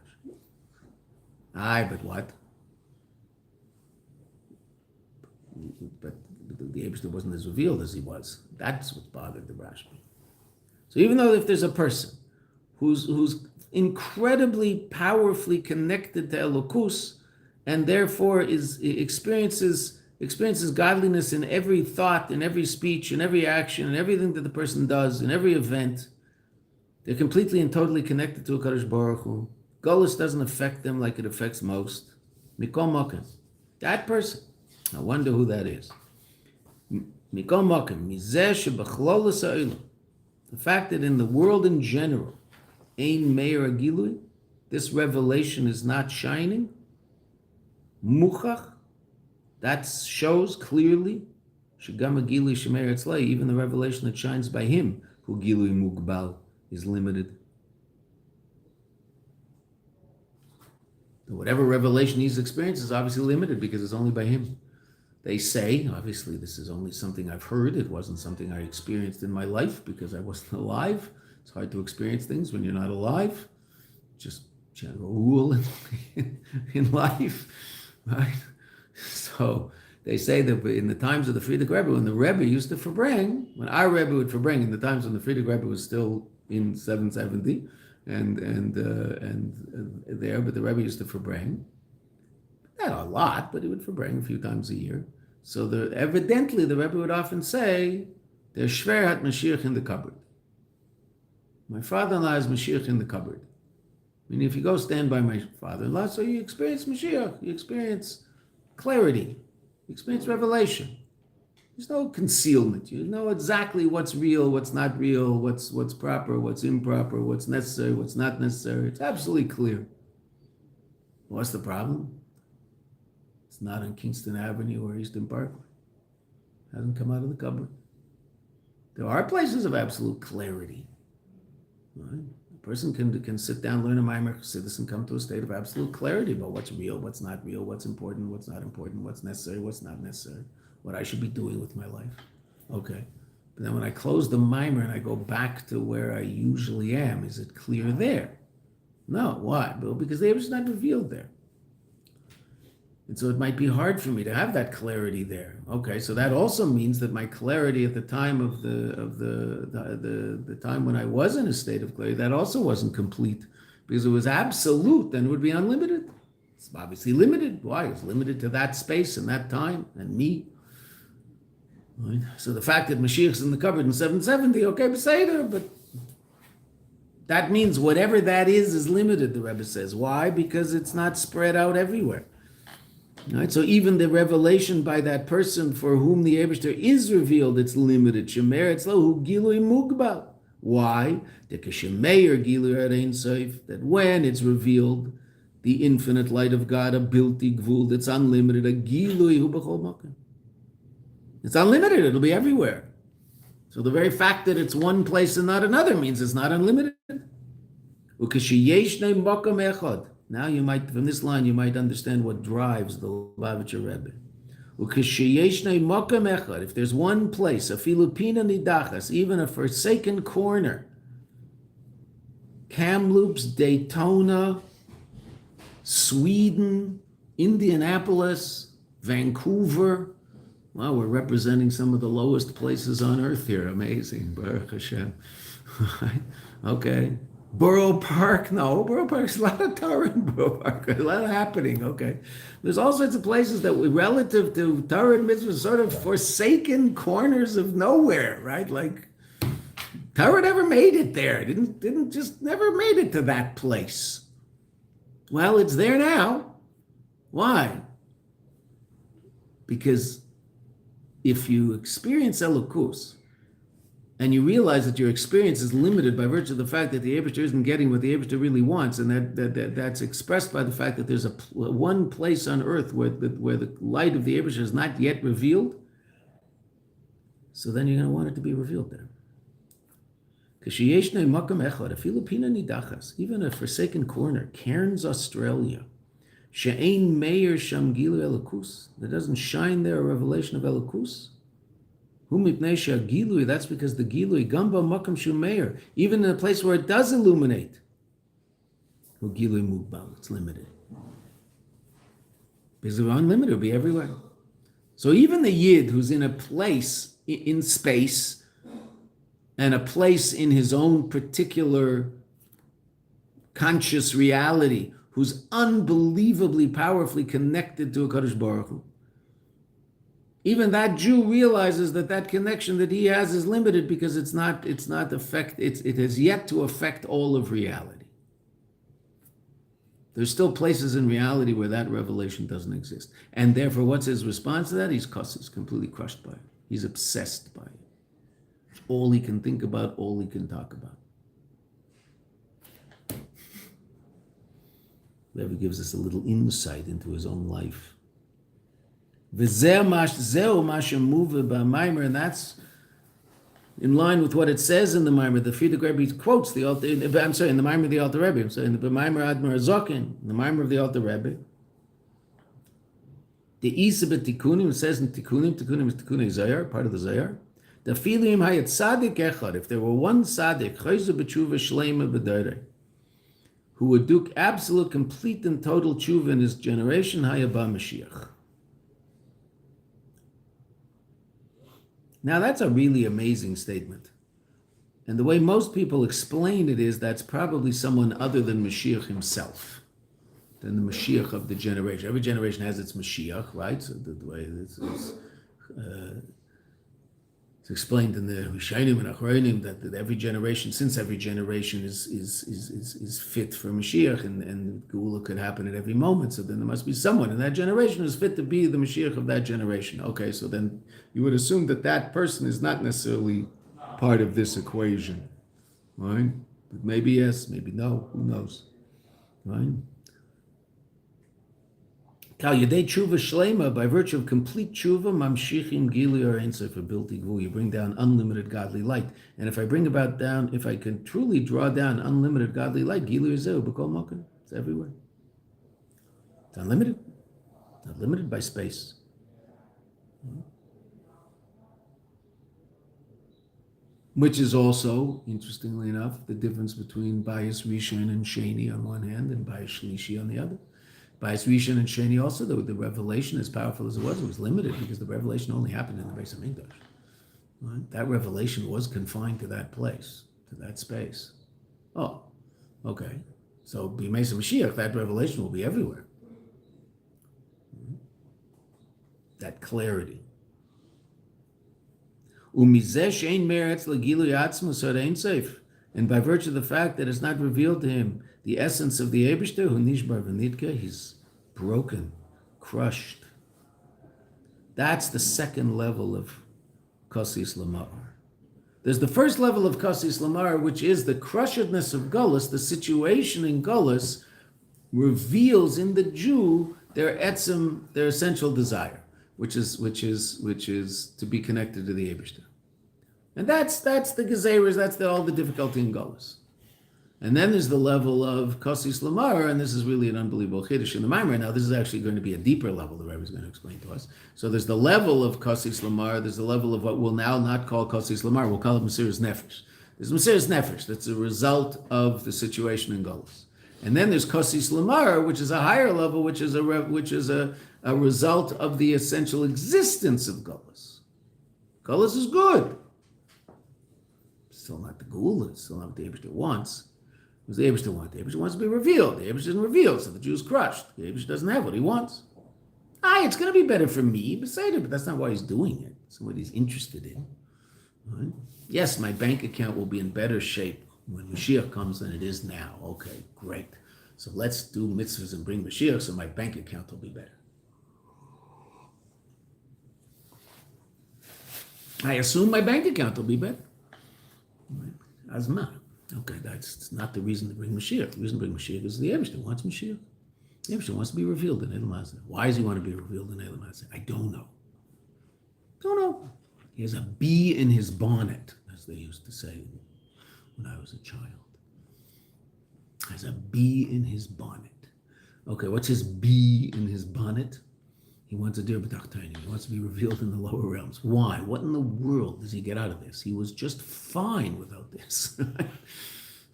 Aye, but what? But the Eibishter wasn't as revealed as he was. That's what bothered the Rashbi. So even though if there's a person who's incredibly powerfully connected to Elokus and therefore experiences godliness in every thought, in every speech, in every action, in everything that the person does, in every event, they're completely and totally connected to a Kadosh Baruch Hu. Golus doesn't affect them like it affects most. Mikol Mokem. That person. I wonder who that is. Mikol Mokem. Mizeh shebachlolas ha'olam. The fact that in the world in general, ein meir agilui, this revelation is not shining. Muchach. That shows clearly, Shegam Gilui Shemer Etzlei, even the revelation that shines by him, who Gilui Mugbal is limited. Whatever revelation he's experienced is obviously limited because it's only by him. They say, obviously this is only something I've heard, it wasn't something I experienced in my life because I wasn't alive. It's hard to experience things when you're not alive. Just general rule in life, right? So they say that in the times of the Frierdiker Rebbe, when the Rebbe used to verbring, when our Rebbe would verbring, in the times when the Frierdiker Rebbe was still in 770, and there, but the Rebbe used to verbring, not a lot, but he would verbring a few times a year. So evidently the Rebbe would often say, "Der Schwer hat Mashiach in the cupboard." My father-in-law has Mashiach in the cupboard. I mean, if you go stand by my father-in-law, so you experience Mashiach, you experience clarity, you experience revelation. There's no concealment. You know exactly what's real, what's not real, what's proper, what's improper, what's necessary, what's not necessary. It's absolutely clear. What's the problem? It's not on Kingston Avenue or Eastern Parkway. It hasn't come out of the cupboard. There are places of absolute clarity. Right? A person can sit down, learn a Immerse Chassidus, and come to a state of absolute clarity about what's real, what's not real, what's important, what's not important, what's necessary, what's not necessary, what I should be doing with my life. Okay. But then when I close the mimer and I go back to where I usually am, is it clear there? No. Why? Well, because the Eibusher is not revealed there. And so it might be hard for me to have that clarity there. Okay, so that also means that my clarity at the time of the time when I was in a state of clarity, that also wasn't complete, because it was absolute, then it would be unlimited. It's obviously limited. Why? It's limited to that space and that time and me. Right? So the fact that Mashiach's in the cupboard in 770, okay, Beseder, but that means whatever that is limited, the Rebbe says. Why? Because it's not spread out everywhere. Right? So even the revelation by that person for whom the Eibusher is revealed, it's limited. Shemer etzlo gilui mugbal. Why? That when it's revealed, the infinite light of God, a bilti gvul, that's unlimited, a gilui hu b'chol makom. It's unlimited, it'll be everywhere. So the very fact that it's one place and not another means it's not unlimited. Ukeshiyesh makom echad. Now you might, from this line, you might understand what drives the Lubavitcher Rebbe. If there's one place, a Filipina nidachas, even a forsaken corner, Kamloops, Daytona, Sweden, Indianapolis, Vancouver. Wow, we're representing some of the lowest places on earth here. Amazing. Baruch Hashem. Okay. Borough Park, no, Borough Park's a lot of Torah in Borough Park, a lot happening, okay. There's all sorts of places that relative to Torah and mitzvah, sort of forsaken corners of nowhere, right? Like, Torah never made it there, didn't just never made it to that place. Well, it's there now. Why? Because if you experience Elokus, and you realize that your experience is limited by virtue of the fact that the Eibusher isn't getting what the Eibusher really wants, and that's expressed by the fact that there's one place on earth where the light of the Eibusher is not yet revealed, so then you're going to want it to be revealed there. Even a forsaken corner, Cairns, Australia, She'ein Meir Sham Gilu Elokus, that doesn't shine there a revelation of Elokus. That's because the Gilui, Gamba Makam Shumeir, even in a place where it does illuminate, Gilui Mugbal, it's limited. Because if unlimited, it'll be everywhere. So even the Yid who's in a place in space and a place in his own particular conscious reality, who's unbelievably powerfully connected to a Kadosh Baruch Hu, even that Jew realizes that connection that he has is limited because it has yet to affect all of reality. There's still places in reality where that revelation doesn't exist. And therefore, what's his response to that? He's completely crushed by it. He's obsessed by it. It's all he can think about, all he can talk about. Rebbe gives us a little insight into his own life. And that's in line with what it says in the Maimer. The Frierdiker Rebbe quotes the Alter. I'm sorry, in the Maimer of the Alter Rebbe. I'm sorry, in the Maimer Admar Zokin, the Maimer of the Alter Rebbe. The Isa b'Tikkunim, it says in Tikkunim is Tikkunei Zayar, part of the Zayar. The Filim Hayat Sadik Echad, if there were one Sadik, Chayzu b'Tshuva Shleima b'Doirei, who would do absolute, complete, and total tshuva in his generation, Hayabah Mashiach. Now that's a really amazing statement. And the way most people explain it is that's probably someone other than Mashiach himself, than the Mashiach of the generation. Every generation has its Mashiach, right? So the way it's explained in the Rishonim and Achronim that every generation, since every generation is fit for Mashiach, and Geula could happen at every moment, so then there must be someone in that generation who's fit to be the Mashiach of that generation. Okay, so then you would assume that that person is not necessarily part of this equation, right? But maybe yes, maybe no, who knows, right? Kal Yedei Tshuva Shlema, by virtue of complete Tshuva, Mamshichim Gili or Ein Sofer Bilti Gvu, you bring down unlimited godly light. And if I can truly draw down unlimited godly light, Gili or Zeu, B'kol Mokum, it's everywhere. It's unlimited, not limited by space. Which is also, interestingly enough, the difference between Bias Rishon and Sheni on one hand and Bias Shlishi on the other. Bias Rishon and Sheni also, the revelation, as powerful as it was limited because the revelation only happened in the Beis HaMikdash. Right? That revelation was confined to that place, to that space. Oh, okay. So, B'Mesa Mashiach, that revelation will be everywhere. That clarity. And by virtue of the fact that it's not revealed to him the essence of the Eibishter, who nishbar v'nidka, he's broken, crushed. That's the second level of Kosis Lamar. There's the first level of Kosis Lamar, which is the crushedness of Gullus. The situation in Gullus reveals in the Jew their etzem, their essential desire, which is to be connected to the Eibishter. And that's the Gezeres, that's all the difficulty in Gullus. And then there's the level of Kosis Lamar, and this is really an unbelievable chiddush in the Maimer. Now, this is actually going to be a deeper level the Rebbe is going to explain to us. So there's the level of Kosis Lamar, there's the level of what we'll now not call Kosis Lamar, we'll call it Mesiras Nefesh. There's Mesiras Nefesh, that's a result of the situation in Gullus. And then there's Kosis Lamar, which is a higher level, which is a result of the essential existence of Gullus. Gullus is good. Still not the Geula, it's still not what the Eibishter wants. What does the Eibishter want? The Eibishter wants to be revealed. The Eibishter isn't revealed, so the Jew is crushed. The Eibishter doesn't have what he wants. It's going to be better for me, but that's not why he's doing it. It's what he's interested in. Right? Yes, my bank account will be in better shape when Mashiach comes than it is now. Okay, great. So let's do mitzvahs and bring Mashiach so my bank account will be better. I assume my bank account will be better. Azma. Okay, that's not the reason to bring Mashiach. The reason to bring Mashiach is the Eibishter wants Mashiach. The Eibishter wants to be revealed in Elam Hazeh. Why does he want to be revealed in Elam Hazeh? I don't know. He has a bee in his bonnet, as they used to say when I was a child. Has a bee in his bonnet. Okay, what's his bee in his bonnet? He wants a dir b'tachtainim. He wants to be revealed in the lower realms. Why? What in the world does he get out of this? He was just fine without this.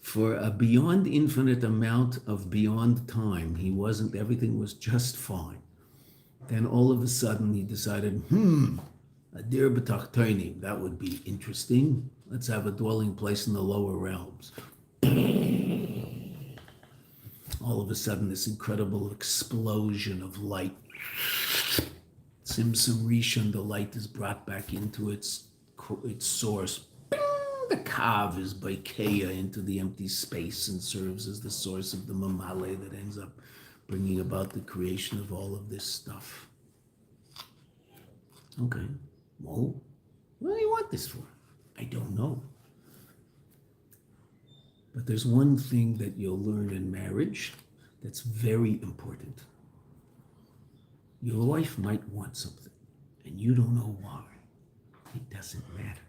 For a beyond infinite amount of beyond time, everything was just fine. Then all of a sudden he decided, a dir b'tachtainim, that would be interesting. Let's have a dwelling place in the lower realms. All of a sudden this incredible explosion of light. Tzimtzum Rishon, the light is brought back into its source. The kav is baikeya into the empty space and serves as the source of the mamale that ends up bringing about the creation of all of this stuff. Okay, well, what do you want this for? I don't know. But there's one thing that you'll learn in marriage that's very important. Your wife might want something, and you don't know why. It doesn't matter.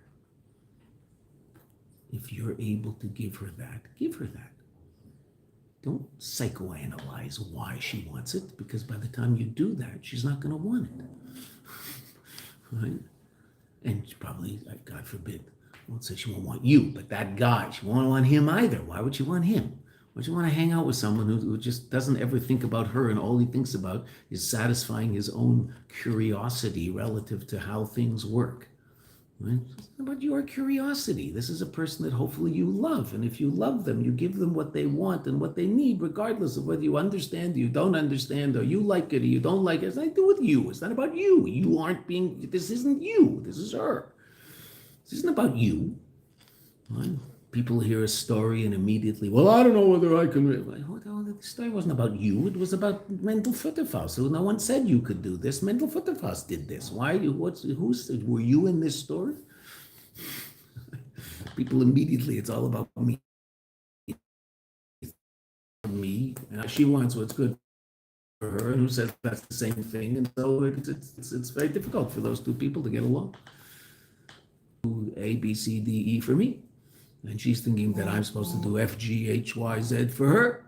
if you're able to give her that, give her that. Don't psychoanalyze why she wants it, because by the time you do that, she's not going to want it. Right? And she probably, God forbid, won't say she won't want you, but that guy, she won't want him either. Why would she want him? Why would you want to hang out with someone who just doesn't ever think about her, and all he thinks about is satisfying his own curiosity relative to how things work? Right? It's not about your curiosity. This is a person that hopefully you love. And if you love them, you give them what they want and what they need, regardless of whether you understand or you don't understand, or you like it or you don't like it. It's nothing to do with you. It's not about you. You aren't being, this isn't you. This is her. This isn't about you. Right? People hear a story and immediately, well, I don't know whether I can. The story wasn't about you. It was about mental futterfaust. So no one said you could do this. Mental futterfaust did this. Why? Were you in this story? People immediately, it's all about me. Me. She wants what's good for her, and who says that's the same thing? And so it's very difficult for those two people to get along. A, B, C, D, E for me. And she's thinking that I'm supposed to do F, G, H, Y, Z for her.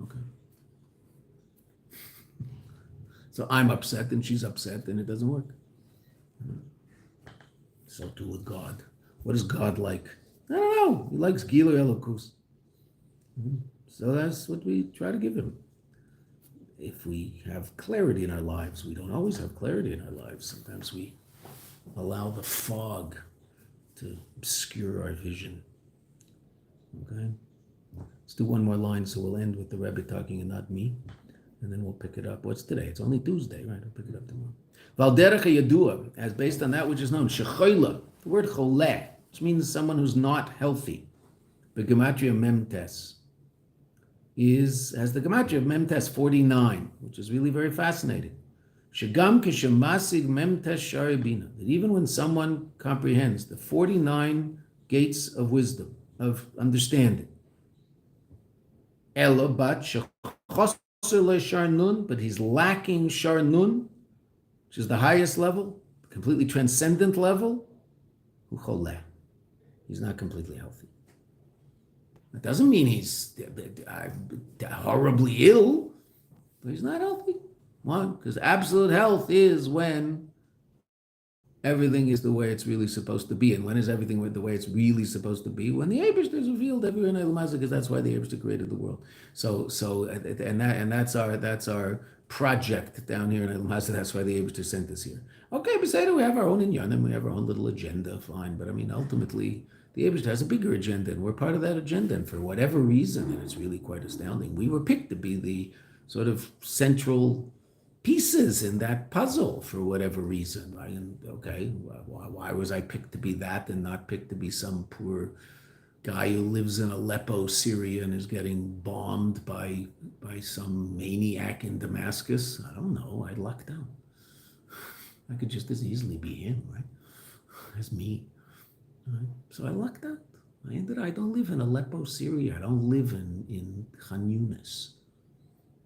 Okay. So I'm upset and she's upset and it doesn't work. So too with God. What is God like? I don't know. He likes Gila Elokus. So that's what we try to give him. If we have clarity in our lives, we don't always have clarity in our lives. Sometimes we allow the fog to obscure our vision. Okay? Let's do one more line, so we'll end with the Rebbe talking and not me, and then we'll pick it up. What's today? It's only Tuesday, right? I'll pick it up tomorrow. Valderech Yadua, as based on that which is known, Shechoila, the word choleh, which means someone who's not healthy. The Gematria Memtes has the Gematria of Memtes 49, which is really very fascinating. Shagam kishemasig memtes sharibina, that even when someone comprehends the 49 gates of wisdom, of understanding, ela bat shechosel sharnun, but he's lacking sharnun, which is the highest level, completely transcendent level, ucholeh, he's not completely healthy. That doesn't mean he's horribly ill, but he's not healthy. Why? Because absolute health is when everything is the way it's really supposed to be. And when is everything the way it's really supposed to be? When the Eibishter is revealed everywhere in El Mazah, because that's why the Eibishter created the world. That's our project down here in El Mazah. That's why the Eibishter sent us here. Okay, besides we have our own inyanim, we have our own little agenda, fine. But I mean, ultimately, the Eibishter has a bigger agenda, and we're part of that agenda. And for whatever reason, and it's really quite astounding, we were picked to be the sort of central pieces in that puzzle for whatever reason, right? And okay, why was I picked to be that and not picked to be some poor guy who lives in Aleppo, Syria, and is getting bombed by some maniac in Damascus? I don't know. I lucked out. I could just as easily be him, right? As me. Right? So I lucked out. I don't live in Aleppo, Syria. I don't live in Khan Yunis.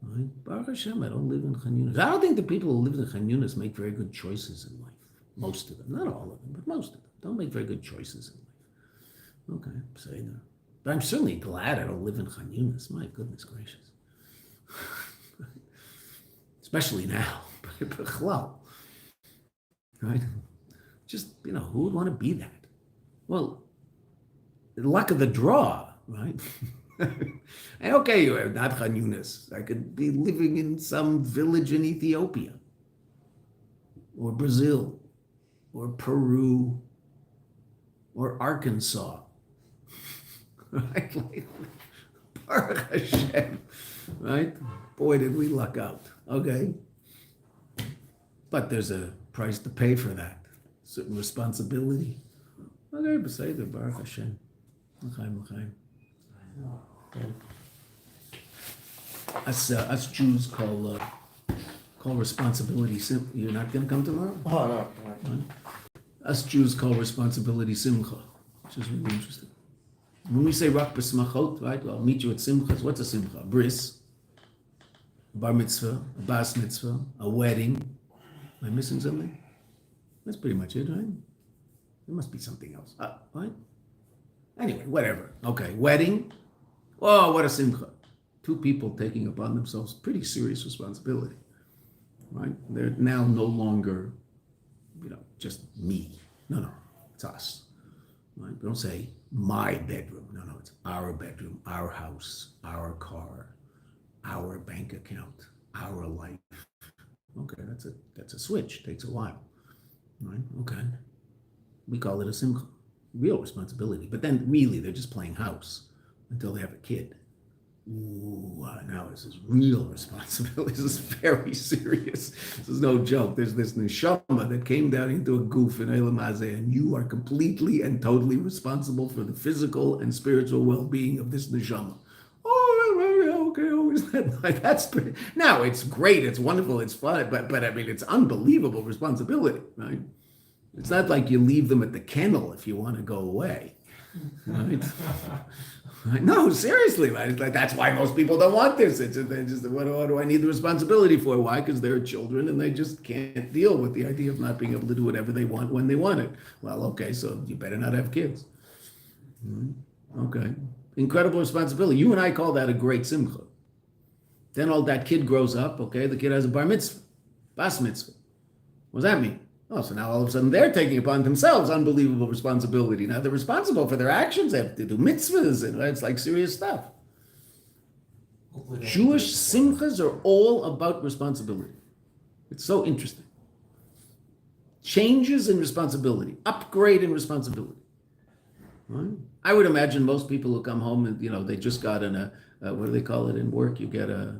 Right? Baruch Hashem, I don't live in Khan Yunis. I don't think the people who live in Khan Yunis make very good choices in life. Most of them. Not all of them, but most of them. Don't make very good choices in life. Okay, say that. But I'm certainly glad I don't live in Khan Yunis. My goodness gracious. Especially now. Right? Just, who would want to be that? Well, the luck of the draw, right? And okay, you're not Khan Yunis. I could be living in some village in Ethiopia, or Brazil, or Peru, or Arkansas. Right? Baruch Hashem. Right? Boy, did we luck out. Okay. But there's a price to pay for that. Certain responsibility. Okay, Beseder, Baruch Hashem. L'chaim, l'chaim. Us Jews call responsibility simcha. You're not going to come tomorrow? Oh, no. Right? Us Jews call responsibility simcha, which is really interesting. When we say rak b'smachot, right? Well, I'll meet you at simchas. What's a simcha? A bris, a bar mitzvah, a bas mitzvah, a wedding. Am I missing something? That's pretty much it, right? There must be something else. Right? Anyway, whatever. Okay, wedding. Oh, what a simcha. Two people taking upon themselves pretty serious responsibility. Right? They're now no longer, just me. No, it's us. Right? We don't say my bedroom. No, it's our bedroom, our house, our car, our bank account, our life. Okay, that's a switch. Takes a while. Right? Okay. We call it a simcha. Real responsibility. But then really they're just playing house until they have a kid. Ooh, now this is real responsibility. This is very serious. This is no joke. There's this neshama that came down into a goof in Eilam Hazeh, and you are completely and totally responsible for the physical and spiritual well-being of this neshama. Oh, okay, is that like that's pretty? Now it's great, it's wonderful, it's fun, but I mean it's unbelievable responsibility, right? It's not like you leave them at the kennel if you want to go away. Right? No, seriously, like that's why most people don't want this. They just what do I need the responsibility for? Why? Because they're children and they just can't deal with the idea of not being able to do whatever they want when they want it. Well, okay, so you better not have kids. Okay, incredible responsibility. You and I call that a great simcha. Then all that kid grows up. Okay, the kid has a bar mitzvah, bas mitzvah. What does that mean? Oh, so now all of a sudden they're taking upon themselves unbelievable responsibility. Now they're responsible for their actions. They have to do mitzvahs, and it's like serious stuff. Jewish simchas are all about responsibility. It's so interesting. Changes in responsibility, upgrade in responsibility. Right? I would imagine most people who come home and they just got what do they call it in work? You get a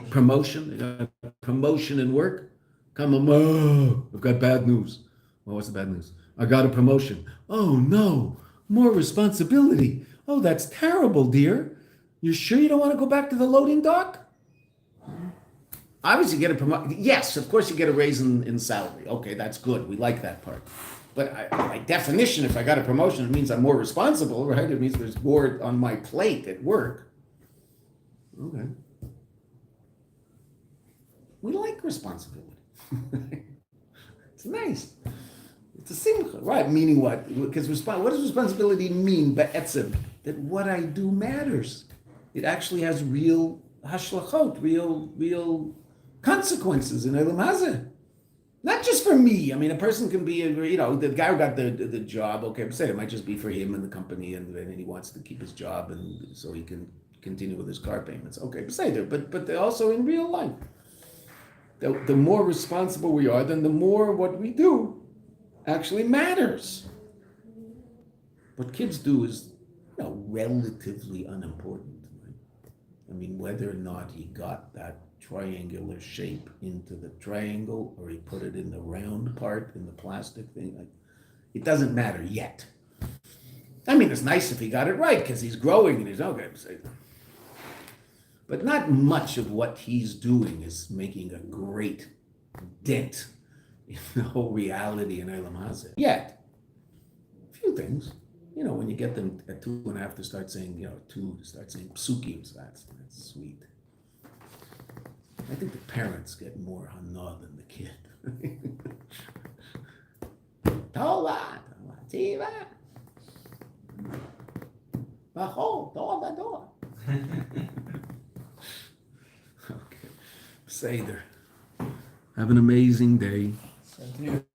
promotion. They got a promotion in work. Come on, oh, I've got bad news. Well, what's the bad news? I got a promotion. Oh no, more responsibility. Oh, that's terrible, dear. You sure you don't want to go back to the loading dock? Obviously, you get a promotion. Yes, of course you get a raise in salary. Okay, that's good. We like that part. But by definition, if I got a promotion, it means I'm more responsible, right? It means there's more on my plate at work. Okay. We like responsibility. It's nice. It's a simcha, right? Meaning what? Because what does responsibility mean? Be'etzem, that what I do matters. It actually has real hashlachot, real consequences in Eilam Hazeh. Not just for me. I mean, a person can be, the guy who got the job. Okay, but say it might just be for him and the company, and he wants to keep his job, and so he can continue with his car payments. Okay, but say there, but they're also in real life. The more responsible we are, then the more what we do actually matters. What kids do is, relatively unimportant. Right? I mean, whether or not he got that triangular shape into the triangle or he put it in the round part in the plastic thing, it doesn't matter yet. I mean, it's nice if he got it right because he's growing and he's okay. But not much of what he's doing is making a great dent in the whole reality in Eilam Hazeh. Yet, a few things. When you get them at 2.5 to start saying, 2 to start saying psukim, that's sweet. I think the parents get more hana than the kid. Torah, tiva, bachol, Torah. Okay. Seder. Have an amazing day. Same to you.